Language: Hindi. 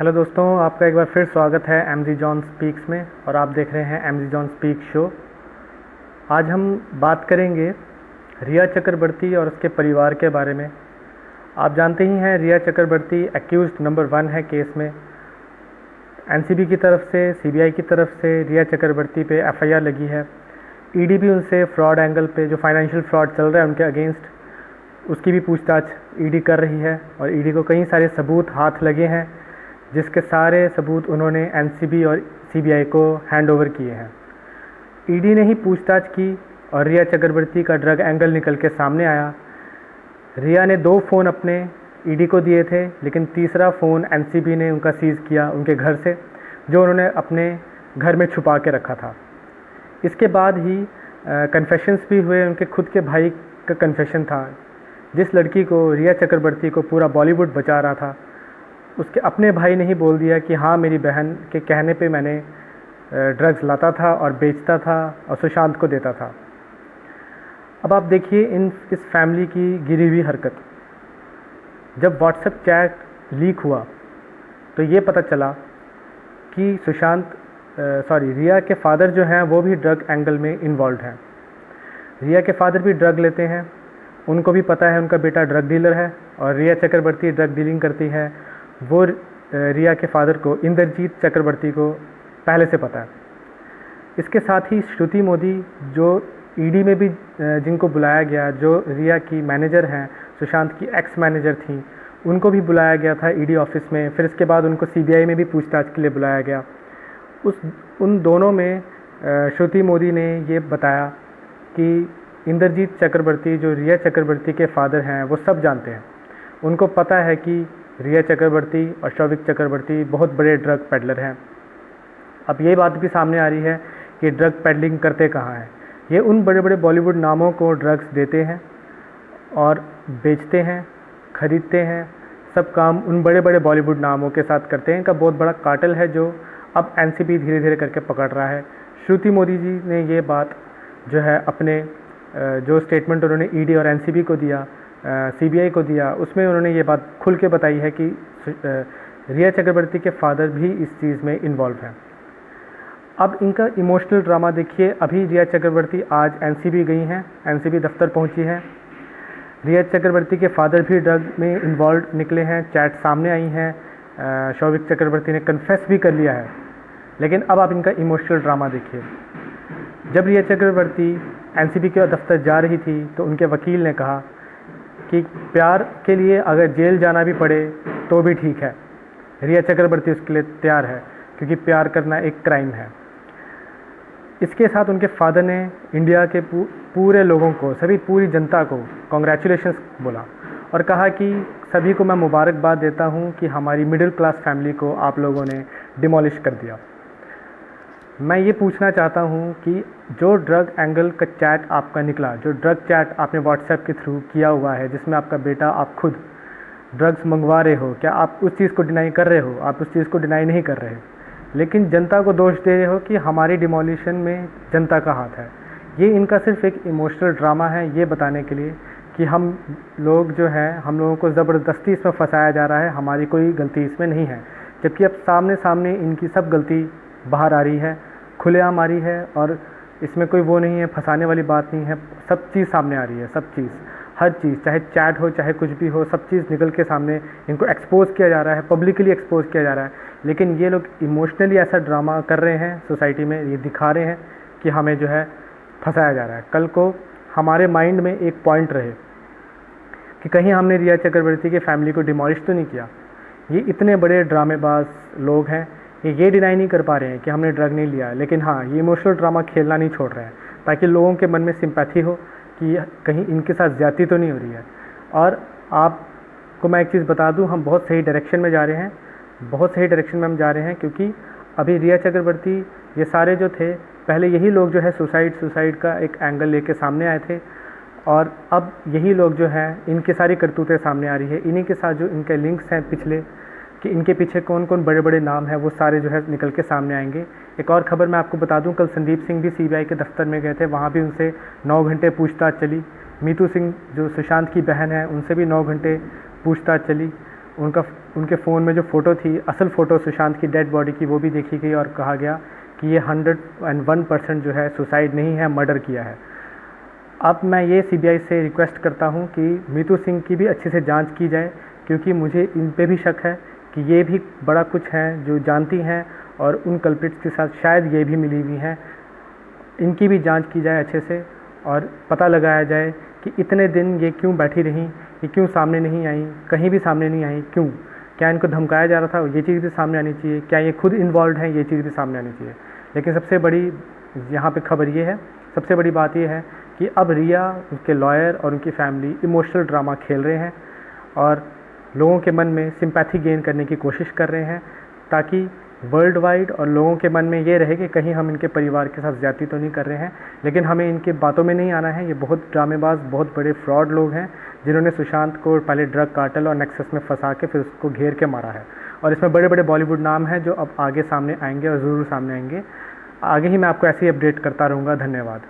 हेलो दोस्तों, आपका एक बार फिर स्वागत है एमजी जॉन स्पीक्स में और आप देख रहे हैं एमजी जॉन स्पीक शो। आज हम बात करेंगे रिया चक्रवर्ती और उसके परिवार के बारे में। आप जानते ही हैं रिया चक्रवर्ती एक्यूज्ड नंबर 1 है केस में। एनसीबी की तरफ से, सीबीआई की तरफ से रिया चक्रवर्ती पे एफआईआर लगी है। ईडी भी उनसे फ्रॉड एंगल पे, जो फाइनेंशियल फ्रॉड चल रहा है उनके अगेंस्ट, उसकी भी पूछताछ ईडी कर रही है और ईडी को कई सारे सबूत हाथ लगे हैं जिसके सारे सबूत उन्होंने एनसीबी और सीबीआई को हैंड ओवर किए हैं। ईडी ने ही पूछताछ की और रिया चक्रवर्ती का ड्रग एंगल निकल के सामने आया। रिया ने 2 फ़ोन अपने ईडी को दिए थे, लेकिन तीसरा फ़ोन एनसीबी ने उनका सीज़ किया उनके घर से, जो उन्होंने अपने घर में छुपा के रखा था। इसके बाद ही कन्फेशंस भी हुए। उनके खुद के भाई का कन्फेशन था, जिस लड़की को, रिया चक्रवर्ती को पूरा बॉलीवुड बचा रहा था, उसके अपने भाई ने ही बोल दिया कि हाँ, मेरी बहन के कहने पे मैंने ड्रग्स लाता था और बेचता था और सुशांत को देता था। अब आप देखिए इस फैमिली की गिरी हुई हरकत। जब व्हाट्सएप चैट लीक हुआ तो ये पता चला कि रिया के फादर जो हैं वो भी ड्रग एंगल में इन्वॉल्व हैं। रिया के फादर भी ड्रग लेते हैं, उनको भी पता है उनका बेटा ड्रग डीलर है और रिया चक्रवर्ती ड्रग डीलिंग करती है। वो रिया के फादर को, इंद्रजीत चक्रवर्ती को पहले से पता है। इसके साथ ही श्रुति मोदी, जो ईडी में भी जिनको बुलाया गया, जो रिया की मैनेजर हैं, सुशांत की एक्स मैनेजर थी, उनको भी बुलाया गया था ईडी ऑफिस में। फिर इसके बाद उनको सीबीआई में भी पूछताछ के लिए बुलाया गया। उन दोनों में श्रुति मोदी ने ये बताया कि इंद्रजीत चक्रवर्ती, जो रिया चक्रवर्ती के फादर हैं, वो सब जानते हैं। उनको पता है कि रिया चक्रवर्ती और शौविक चक्रवर्ती बहुत बड़े ड्रग पेडलर हैं। अब ये बात भी सामने आ रही है कि ड्रग पेडलिंग करते कहाँ हैं। ये उन बड़े बड़े बॉलीवुड नामों को ड्रग्स देते हैं और बेचते हैं, खरीदते हैं। सब काम उन बड़े बड़े बॉलीवुड नामों के साथ करते हैं। इनका बहुत बड़ा कार्टेल है जो अब एनसीबी धीरे धीरे करके पकड़ रहा है। श्रुति मोदी जी ने ये बात जो है अपने जो स्टेटमेंट उन्होंने ईडी और एनसीबी को दिया, सीबीआई को दिया, उसमें उन्होंने ये बात खुल के बताई है कि रिया चक्रवर्ती के फादर भी इस चीज़ में इन्वॉल्व हैं। अब इनका इमोशनल ड्रामा देखिए। अभी रिया चक्रवर्ती आज एनसीबी गई हैं, एनसीबी दफ्तर पहुंची हैं। रिया चक्रवर्ती के फादर भी ड्रग में इन्वॉल्व निकले हैं, चैट सामने आई हैं। शौविक चक्रवर्ती ने कन्फेस भी कर लिया है। लेकिन अब आप इनका इमोशनल ड्रामा देखिए। जब रिया चक्रवर्ती एनसीबी के दफ्तर जा रही थी तो उनके वकील ने कहा कि प्यार के लिए अगर जेल जाना भी पड़े तो भी ठीक है। रिया चक्रवर्ती उसके लिए तैयार है, क्योंकि प्यार करना एक क्राइम है। इसके साथ उनके फादर ने इंडिया के पूरे लोगों को, पूरी जनता को कॉन्ग्रेचुलेशंस बोला और कहा कि सभी को मैं मुबारकबाद देता हूं कि हमारी मिडिल क्लास फैमिली को आप लोगों ने डिमोलिश कर दिया। मैं ये पूछना चाहता हूँ कि जो ड्रग एंगल का चैट आपका निकला, जो ड्रग चैट आपने व्हाट्सएप के थ्रू किया हुआ है, जिसमें आपका बेटा, आप खुद ड्रग्स मंगवा रहे हो, क्या आप उस चीज़ को डिनाई कर रहे हो? आप उस चीज़ को डिनाई नहीं कर रहे, लेकिन जनता को दोष दे रहे हो कि हमारी डिमोलिशन में जनता का हाथ है। ये इनका सिर्फ एक इमोशनल ड्रामा है, ये बताने के लिए कि हम लोग जो हैं, हम लोगों को ज़बरदस्ती इसमें फंसाया जा रहा है, हमारी कोई गलती इसमें नहीं है। जबकि अब सामने सामने इनकी सब गलती बाहर आ रही है, खुलेआम आ रही है और इसमें कोई वो नहीं है, फंसाने वाली बात नहीं है। सब चीज़ सामने आ रही है, सब चीज़, हर चीज़, चाहे चैट हो, चाहे कुछ भी हो, सब चीज़ निकल के सामने इनको एक्सपोज किया जा रहा है, पब्लिकली एक्सपोज किया जा रहा है। लेकिन ये लोग इमोशनली ऐसा ड्रामा कर रहे हैं सोसाइटी में, ये दिखा रहे हैं कि हमें जो है फंसाया जा रहा है। कल को हमारे माइंड में एक पॉइंट रहे कि कहीं हमने रिया चक्रवर्ती की फैमिली को डिमोलिश तो नहीं किया। ये इतने बड़े ड्रामेबाज लोग हैं, ये डिनाई नहीं कर पा रहे हैं कि हमने ड्रग नहीं लिया, लेकिन हाँ, ये इमोशनल ड्रामा खेलना नहीं छोड़ रहे हैं ताकि लोगों के मन में सिंपैथी हो कि कहीं इनके साथ ज़्यादती तो नहीं हो रही है। और आपको मैं एक चीज़ बता दूं, हम बहुत सही डायरेक्शन में जा रहे हैं, बहुत सही डायरेक्शन में हम जा रहे हैं, क्योंकि अभी रिया चक्रवर्ती, ये सारे जो थे, पहले यही लोग जो है सुसाइड का एक एंगल लेके सामने आए थे और अब यही लोग जो हैं, इनकी सारी करतूतें सामने आ रही है। इन्हीं के साथ जो इनके लिंक्स हैं पिछले, कि इनके पीछे कौन कौन बड़े बड़े नाम हैं, वो सारे जो है निकल के सामने आएंगे। एक और खबर मैं आपको बता दूं, कल संदीप सिंह भी सीबीआई के दफ्तर में गए थे, वहाँ भी उनसे 9 घंटे पूछताछ चली। मीतू सिंह जो सुशांत की बहन है, उनसे भी 9 घंटे पूछताछ चली। उनका उनके फ़ोन में जो फ़ोटो थी, असल फ़ोटो सुशांत की डेड बॉडी की, वो भी देखी गई और कहा गया कि ये 101% जो है सुसाइड नहीं है, मर्डर किया है। अब मैं ये सीबीआई से रिक्वेस्ट करता हूँ कि मीतू सिंह की भी अच्छे से जांच की जाए, क्योंकि मुझे इन पे भी शक है कि ये भी बड़ा कुछ हैं जो जानती हैं और उन कल्प्रिट्स के साथ शायद ये भी मिली हुई हैं। इनकी भी जांच की जाए अच्छे से और पता लगाया जाए कि इतने दिन ये क्यों बैठी रहीं, ये क्यों सामने नहीं आई, कहीं भी सामने नहीं आई, क्यों? क्या इनको धमकाया जा रहा था? ये चीज़ भी सामने आनी चाहिए। क्या ये खुद इन्वॉल्व हैं? ये चीज़ भी सामने आनी चाहिए। लेकिन सबसे बड़ी यहाँ पे खबर ये है, सबसे बड़ी बात ये है कि अब रिया, उसके लॉयर और उनकी फैमिली इमोशनल ड्रामा खेल रहे हैं और लोगों के मन में सिंपैथी गेन करने की कोशिश कर रहे हैं, ताकि वर्ल्ड वाइड और लोगों के मन में ये रहे कि कहीं हम इनके परिवार के साथ ज़्यादती तो नहीं कर रहे हैं। लेकिन हमें इनके बातों में नहीं आना है। ये बहुत ड्रामेबाज, बहुत बड़े फ्रॉड लोग हैं जिन्होंने सुशांत को पहले ड्रग कार्टेल और नेक्सस में फंसा के फिर उसको घेर के मारा है। और इसमें बड़े बड़े बॉलीवुड नाम हैं जो अब आगे सामने आएंगे और ज़रूर सामने आएंगे। आगे ही मैं आपको ऐसे ही अपडेट करता रहूँगा। धन्यवाद।